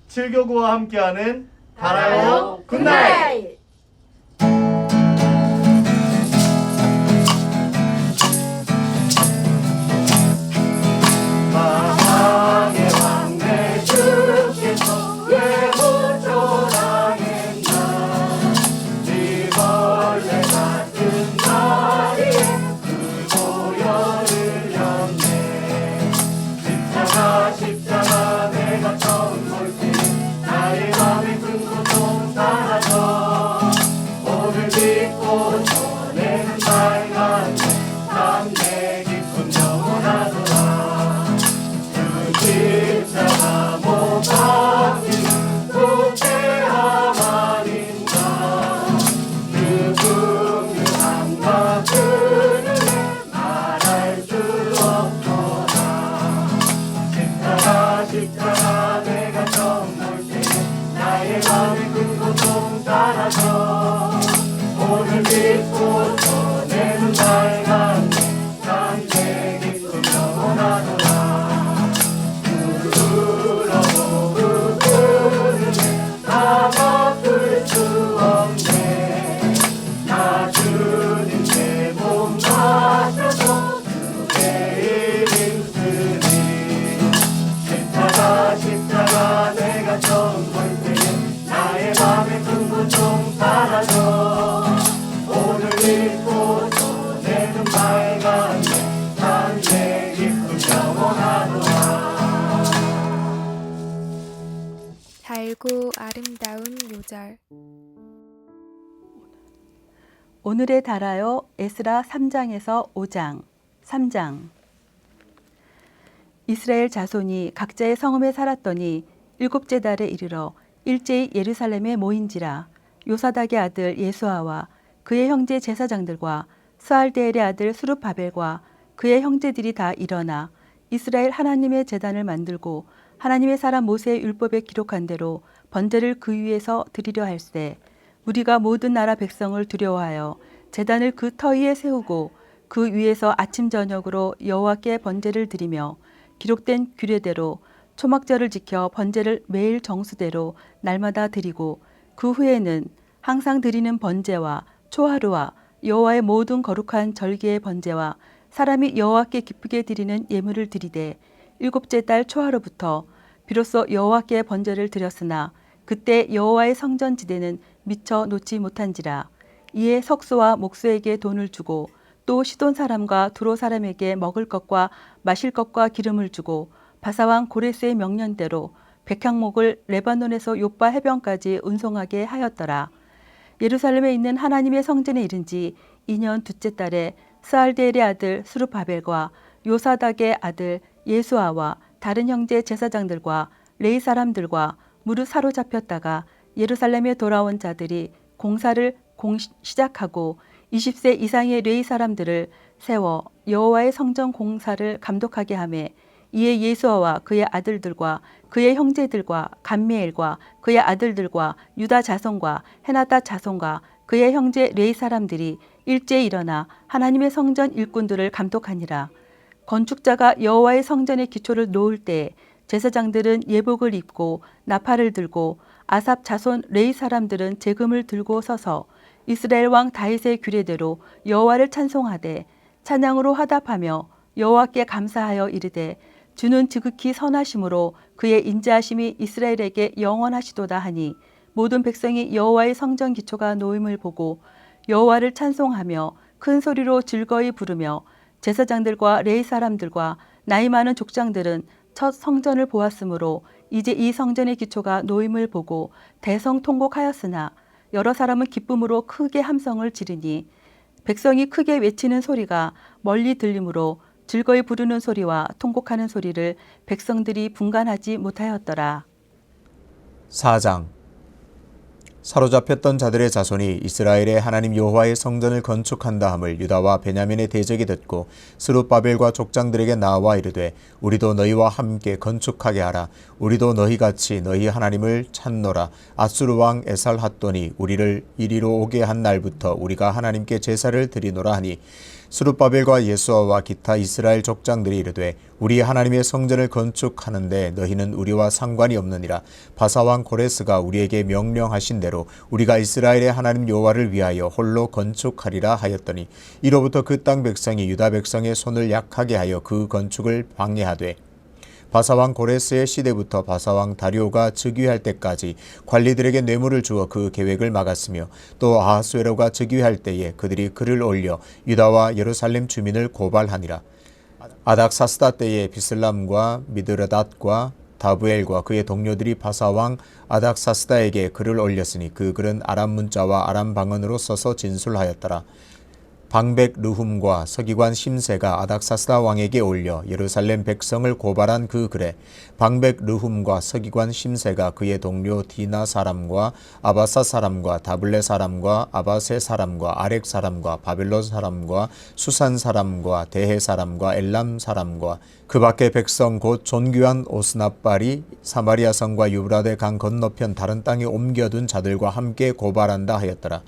7교구와 함께하는 달아요 굿나잇! 만왕의 왕내 주께서 왜 호전하겠나. 네 벌레 같은 다리에 그 보혈을 렸네. 십자가 내가 처음 볼 때 나의 맘의 큰 고통 사라져. 오늘 믿고 전에는 밝았네. 담대 깊은 영원하더라. 그 십자가 못 박히는 도태함 아닌가. 그 분명함과 그 은혜 말할 수 없구나. 십자가 내가 처음 볼 때 나의 맘의 큰 고통 사라져. 오늘 믿고 전에는 밝았네. 담대 깊은 영원하더라. 부끄러워 부끄르네. 다 바꿀 수 없네. 나 주님 내 몸 마셔서 그의 힘쓰니. 십자가 내가 처음 볼 때 나의 맘의 큰 고통 사라져. 오늘 믿고 전에는 밝았네. 담대 깊은 영원하더라. 달고 아름다운 요절. 오늘의 달아요 에스라 3장에서 5장. 3장. 이스라엘 자손이 각자의 성읍에 살았더니 일곱째 달에 이르러 일제히 예루살렘에 모인지라. 요사닥의 아들 예수아와 그의 형제 제사장들과 스알데엘의 아들 수룹바벨과 그의 형제들이 다 일어나 이스라엘 하나님의 제단을 만들고 하나님의 사람 모세의 율법에 기록한 대로 번제를 그 위에서 드리려 할세. 우리가 모든 나라 백성을 두려워하여 제단을 그 터 위에 세우고 그 위에서 아침 저녁으로 여호와께 번제를 드리며 기록된 규례대로 초막절을 지켜 번제를 매일 정수대로 날마다 드리고 그 후에는 항상 드리는 번제와 초하루와 여호와의 모든 거룩한 절기의 번제와 사람이 여호와께 기쁘게 드리는 예물을 드리되 일곱째 달 초하루부터 비로소 여호와께 번제를 드렸으나 그때 여호와의 성전 지대는 미처 놓지 못한지라. 이에 석수와 목수에게 돈을 주고 또 시돈 사람과 두로 사람에게 먹을 것과 마실 것과 기름을 주고 바사왕 고레스의 명령대로 백향목을 레바논에서 요빠 해변까지 운송하게 하였더라. 예루살렘에 있는 하나님의 성전에 이른 지 2년 둘째 달에 스알데엘의 아들 수룹바벨과 요사닥의 아들 예수아와 다른 형제 제사장들과 레위 사람들과 무릇 사로잡혔다가 예루살렘에 돌아온 자들이 공사를 시작하고 20세 이상의 레위 사람들을 세워 여호와의 성전 공사를 감독하게 하매 이에 예수아와 그의 아들들과 그의 형제들과 감미엘과 그의 아들들과 유다 자손과 헤나다 자손과 그의 형제 레위 사람들이 일제히 일어나 하나님의 성전 일꾼들을 감독하니라. 건축자가 여호와의 성전의 기초를 놓을 때 제사장들은 예복을 입고 나팔을 들고 아삽 자손 레위 사람들은 제금을 들고 서서 이스라엘 왕 다윗의 규례대로 여호와를 찬송하되 찬양으로 화답하며 여호와께 감사하여 이르되 주는 지극히 선하심으로 그의 인자하심이 이스라엘에게 영원하시도다 하니 모든 백성이 여호와의 성전 기초가 놓임을 보고 여호와를 찬송하며 큰 소리로 즐거이 부르며 제사장들과 레위 사람들과 나이 많은 족장들은 첫 성전을 보았으므로 이제 이 성전의 기초가 놓임을 보고 대성통곡하였으나 여러 사람은 기쁨으로 크게 함성을 지르니 백성이 크게 외치는 소리가 멀리 들리므로 즐거이 부르는 소리와 통곡하는 소리를 백성들이 분간하지 못하였더라. 4장. 사로잡혔던 자들의 자손이 이스라엘의 하나님 여호와의 성전을 건축한다 함을 유다와 베냐민의 대적이 듣고 스룹바벨과 족장들에게 나와 이르되 우리도 너희와 함께 건축하게 하라. 우리도 너희같이 너희 하나님을 찾노라. 아수르 왕 에살핫돈이 우리를 이리로 오게 한 날부터 우리가 하나님께 제사를 드리노라 하니 스룹바벨과 예수아와 기타 이스라엘 족장들이 이르되 우리 하나님의 성전을 건축하는데 너희는 우리와 상관이 없느니라. 바사왕 고레스가 우리에게 명령하신 대로 우리가 이스라엘의 하나님 여호와를 위하여 홀로 건축하리라 하였더니 이로부터 그 땅 백성이 유다 백성의 손을 약하게 하여 그 건축을 방해하되 바사왕 고레스의 시대부터 바사왕 다리오가 즉위할 때까지 관리들에게 뇌물을 주어 그 계획을 막았으며 또 아하수에로가 즉위할 때에 그들이 글을 올려 유다와 예루살렘 주민을 고발하니라. 아닥사스다 때에 비슬람과 미드라닷과 다브엘과 그의 동료들이 바사왕 아닥사스다에게 글을 올렸으니 그 글은 아람 문자와 아람 방언으로 써서 진술하였더라. 방백 르훔과 서기관 심세가 아닥사스다 왕에게 올려 예루살렘 백성을 고발한 그 글에 방백 르훔과 서기관 심세가 그의 동료 디나 사람과 아바사 사람과 다블레 사람과 아바세 사람과 아렉 사람과 바벨론 사람과 수산 사람과 대해 사람과 엘람 사람과 그 밖의 백성 곧 존귀한 오스납발이 사마리아 성과 유브라데 강 건너편 다른 땅에 옮겨둔 자들과 함께 고발한다 하였더라.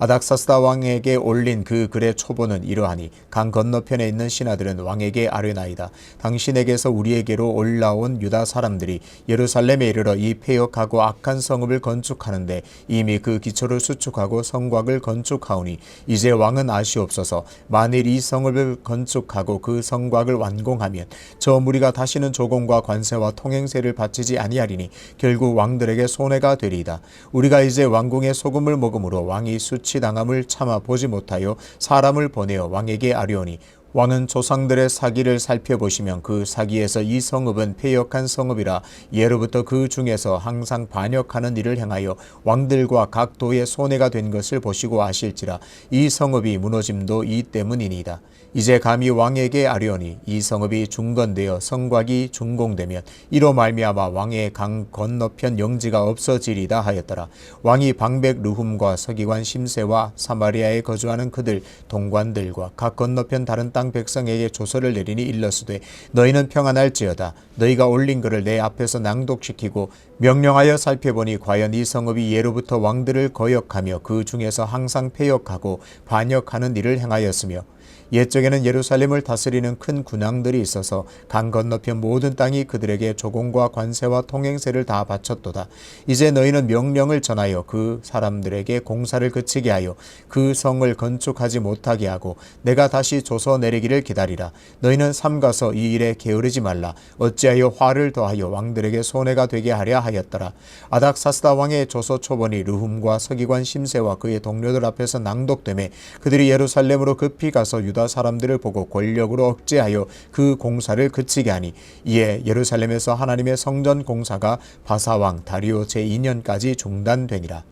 아닥사스다 왕에게 올린 그 글의 초보는 이러하니 강 건너편에 있는 신하들은 왕에게 아뢰나이다. 당신에게서 우리에게로 올라온 유다 사람들이 예루살렘에 이르러 이 폐역하고 악한 성읍을 건축하는데 이미 그 기초를 수축하고 성곽을 건축하오니 이제 왕은 아시옵소서. 만일 이 성읍을 건축하고 그 성곽을 완공하면 저 무리가 다시는 조공과 관세와 통행세를 바치지 아니하리니 결국 왕들에게 손해가 되리이다. 우리가 이제 왕궁의 소금을 먹음으로 왕이 수치당함을 참아 보지 못하여 사람을 보내어 왕에게 아뢰오니 왕은 조상들의 사기를 살펴보시면 그 사기에서 이 성읍은 패역한 성읍이라 예로부터 그 중에서 항상 반역하는 일을 행하여 왕들과 각 도에 손해가 된 것을 보시고 아실지라 이 성읍이 무너짐도 이 때문이니이다. 이제 감히 왕에게 아뢰오니 이 성읍이 중건되어 성곽이 준공되면 이로 말미암아 왕의 강 건너편 영지가 없어지리다 하였더라. 왕이 방백 르훔과 서기관 심세와 사마리아에 거주하는 그들 동관들과 각 건너편 다른 땅 백성에게 조서를 내리니 일러스되 너희는 평안할지어다. 너희가 올린 글을 내 앞에서 낭독시키고 명령하여 살펴보니 과연 이 성읍이 예로부터 왕들을 거역하며 그 중에서 항상 패역하고 반역하는 일을 행하였으며 옛적에는 예루살렘을 다스리는 큰 군왕들이 있어서 강 건너편 모든 땅이 그들에게 조공과 관세와 통행세를 다 바쳤도다. 이제 너희는 명령을 전하여 그 사람들에게 공사를 그치게 하여 그 성을 건축하지 못하게 하고 내가 다시 조서 내리기를 기다리라. 너희는 삼가서 이 일에 게으르지 말라. 어찌하여 화를 더하여 왕들에게 손해가 되게 하랴 하였더라. 아닥사스다 왕의 조서 초본이 르훔과 서기관 심세와 그의 동료들 앞에서 낭독되매 그들이 예루살렘으로 급히 가서 유다 사람들을 보고 권력으로 억제하여 그 공사를 그치게 하니 이에 예루살렘에서 하나님의 성전 공사가 바사왕 다리오 제2년까지 중단되니라.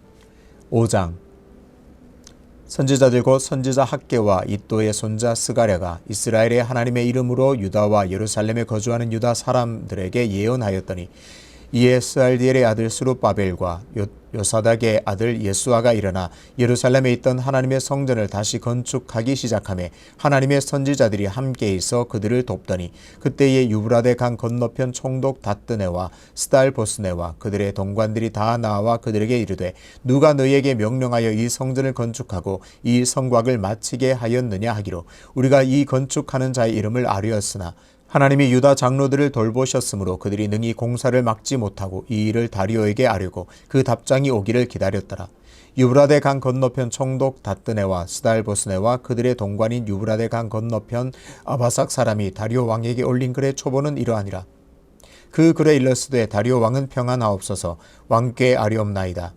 5장 선지자들 곧 선지자 학개와 이도의 손자 스가랴가 이스라엘의 하나님의 이름으로 유다와 예루살렘에 거주하는 유다 사람들에게 예언하였더니 이에 스알디엘의 아들 스룹바벨과 요사닥의 아들 예수아가 일어나 예루살렘에 있던 하나님의 성전을 다시 건축하기 시작하며 하나님의 선지자들이 함께 있어 그들을 돕더니 그때에 유브라데 강 건너편 총독 다뜨네와 스달보스네와 그들의 동관들이 다 나와 그들에게 이르되 누가 너희에게 명령하여 이 성전을 건축하고 이 성곽을 마치게 하였느냐 하기로 우리가 이 건축하는 자의 이름을 아뢰었으나 하나님이 유다 장로들을 돌보셨으므로 그들이 능히 공사를 막지 못하고 이 일을 다리오에게 아뢰고 그 답장이 오기를 기다렸더라. 유브라데 강 건너편 총독 다뜨네와 스달보스네와 그들의 동관인 유브라데 강 건너편 아바삭 사람이 다리오 왕에게 올린 글의 초보는 이러하니라. 그 글에 일렀으되 다리오 왕은 평안하옵소서. 왕께 아뢰옵나이다.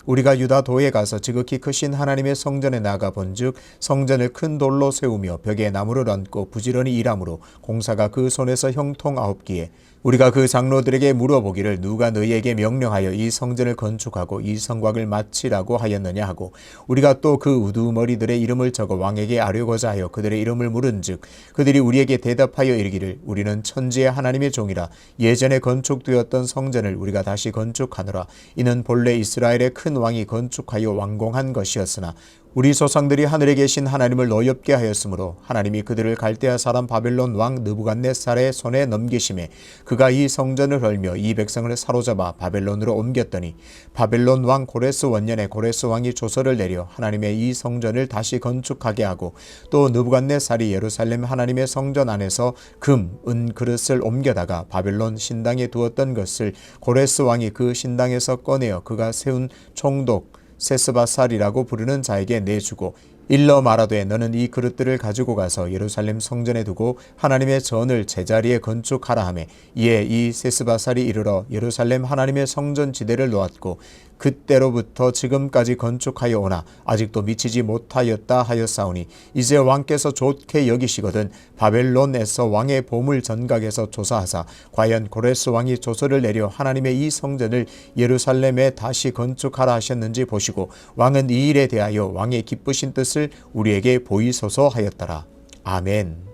우리가 유다 도에 가서 지극히 크신 하나님의 성전에 나가 본즉 성전을 큰 돌로 세우며 벽에 나무를 얹고 부지런히 일하므로 공사가 그 손에서 형통하옵기에 우리가 그 장로들에게 물어보기를 누가 너희에게 명령하여 이 성전을 건축하고 이 성곽을 마치라고 하였느냐 하고 우리가 또 그 우두머리들의 이름을 적어 왕에게 아뢰고자 하여 그들의 이름을 물은즉 그들이 우리에게 대답하여 이르기를 우리는 천지의 하나님의 종이라 예전에 건축되었던 성전을 우리가 다시 건축하노라. 이는 본래 이스라엘의 큰 왕이 건축하여 완공한 것이었으나 우리 조상들이 하늘에 계신 하나님을 노엽게 하였으므로 하나님이 그들을 갈대아 사람 바벨론 왕 느부갓네살의 손에 넘기심에 그가 이 성전을 헐며 이 백성을 사로잡아 바벨론으로 옮겼더니 바벨론 왕 고레스 원년에 고레스 왕이 조서를 내려 하나님의 이 성전을 다시 건축하게 하고 또 느부갓네살이 예루살렘 하나님의 성전 안에서 금, 은 그릇을 옮겨다가 바벨론 신당에 두었던 것을 고레스 왕이 그 신당에서 꺼내어 그가 세운 총독 세스바살이라고 부르는 자에게 내주고 일러 말하되 너는 이 그릇들을 가지고 가서 예루살렘 성전에 두고 하나님의 전을 제자리에 건축하라 하매 이에 이 세스바살이 이르러 예루살렘 하나님의 성전 지대를 놓았고 그때로부터 지금까지 건축하여 오나 아직도 미치지 못하였다 하였사오니 이제 왕께서 좋게 여기시거든 바벨론에서 왕의 보물 전각에서 조사하사 과연 고레스 왕이 조서를 내려 하나님의 이 성전을 예루살렘에 다시 건축하라 하셨는지 보시고 왕은 이 일에 대하여 왕의 기쁘신 뜻을 우리에게 보이소서 하였더라. 아멘.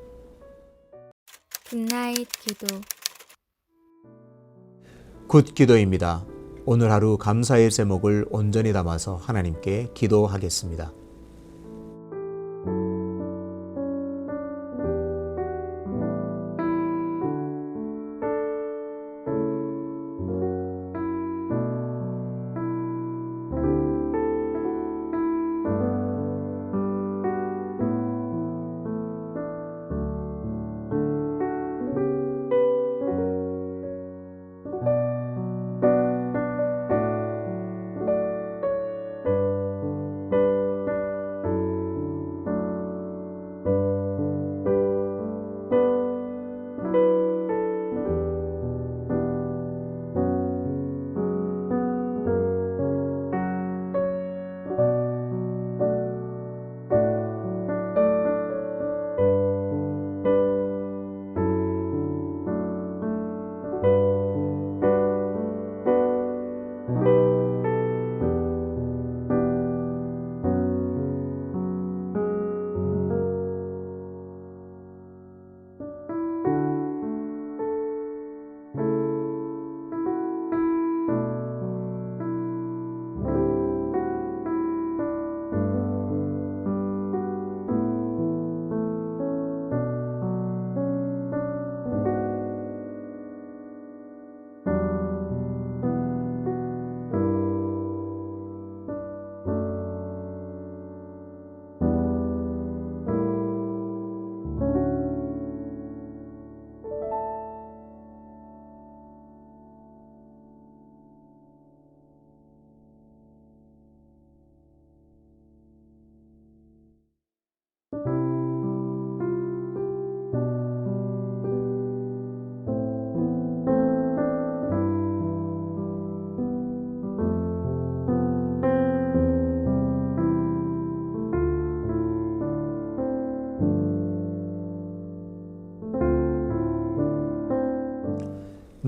굿나잇 기도. 굿 기도입니다. 오늘 하루 감사의 제목을 온전히 담아서 하나님께 기도하겠습니다.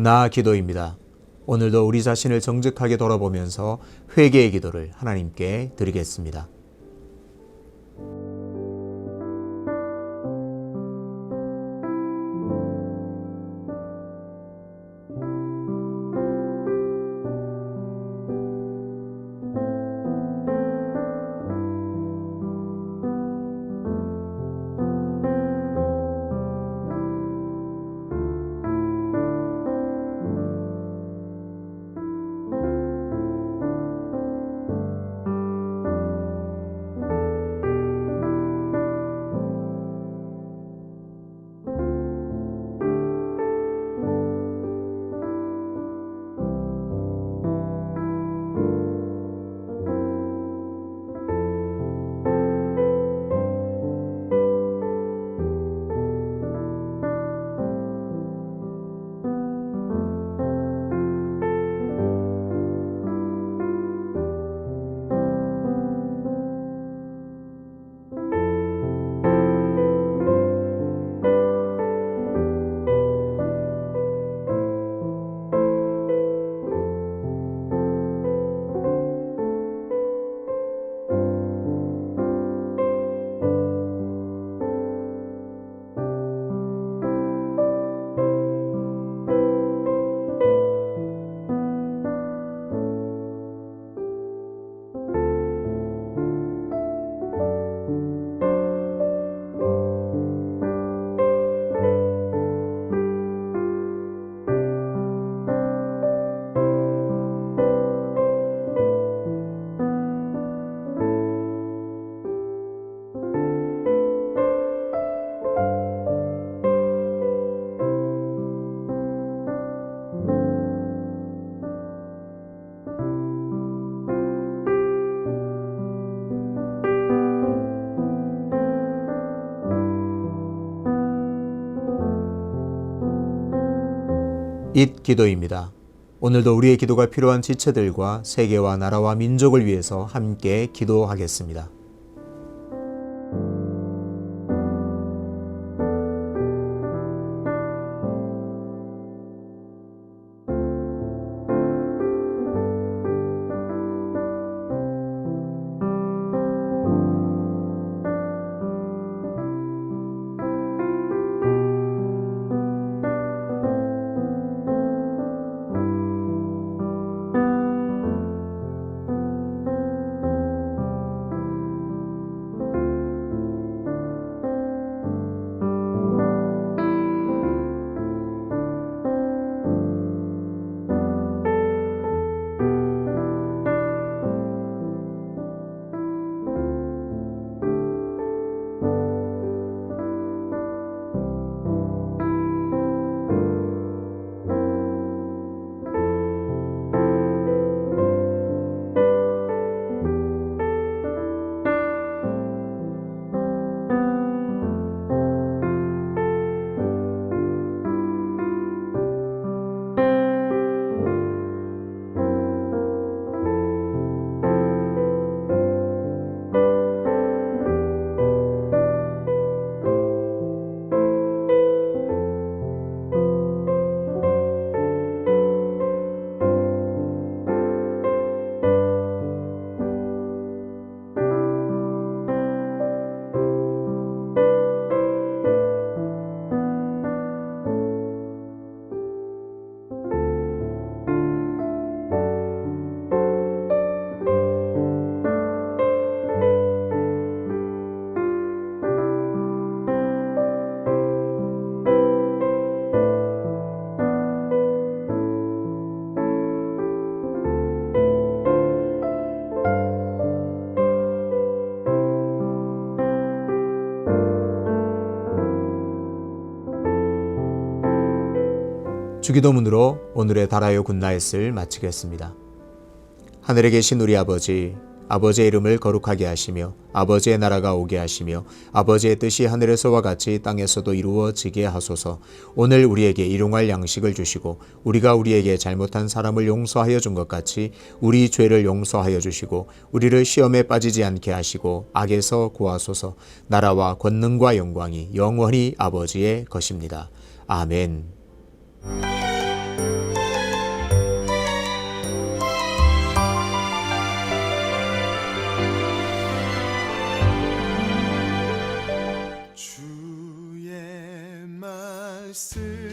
나 기도입니다. 오늘도 우리 자신을 정직하게 돌아보면서 회개의 기도를 하나님께 드리겠습니다. 잇 기도입니다. 오늘도 우리의 기도가 필요한 지체들과 세계와 나라와 민족을 위해서 함께 기도하겠습니다. 주기도문으로 오늘의 달아요 굿나잇을 마치겠습니다. 하늘에 계신 우리 아버지, 아버지의 이름을 거룩하게 하시며 아버지의 나라가 오게 하시며 아버지의 뜻이 하늘에서와 같이 땅에서도 이루어지게 하소서. 오늘 우리에게 일용할 양식을 주시고 우리가 우리에게 잘못한 사람을 용서하여 준 것 같이 우리 죄를 용서하여 주시고 우리를 시험에 빠지지 않게 하시고 악에서 구하소서. 나라와 권능과 영광이 영원히 아버지의 것입니다. 아멘. 주의 말씀